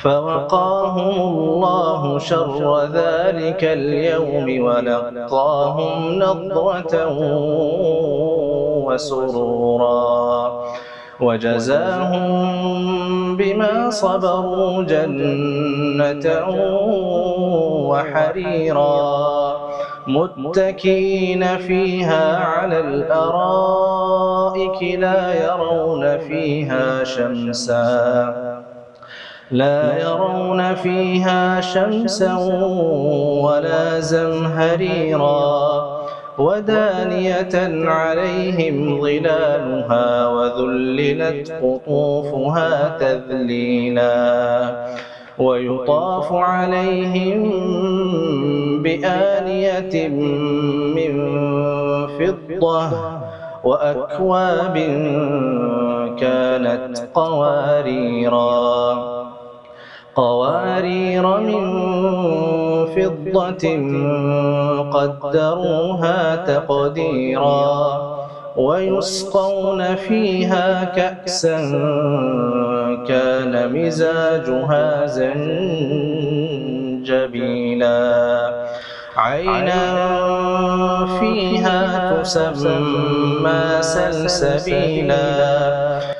فوقاهم الله شر ذلك اليوم ولقاهم نضرة وسرورا وجزاهم بما صبروا جنة وحريرا متكئين فيها على الأرائك لا يرون فيها شمسا ولا زمهريرا ودانية عليهم ظلالها وذللت قطوفها تذليلا ويطاف عليهم بآنية من فضة وأكواب كانت قوارير من فضة قدروها تقديرا ويسقون فيها كأسا كان مزاجها زنجبيلا عينا فيها تسمى سلسبيلا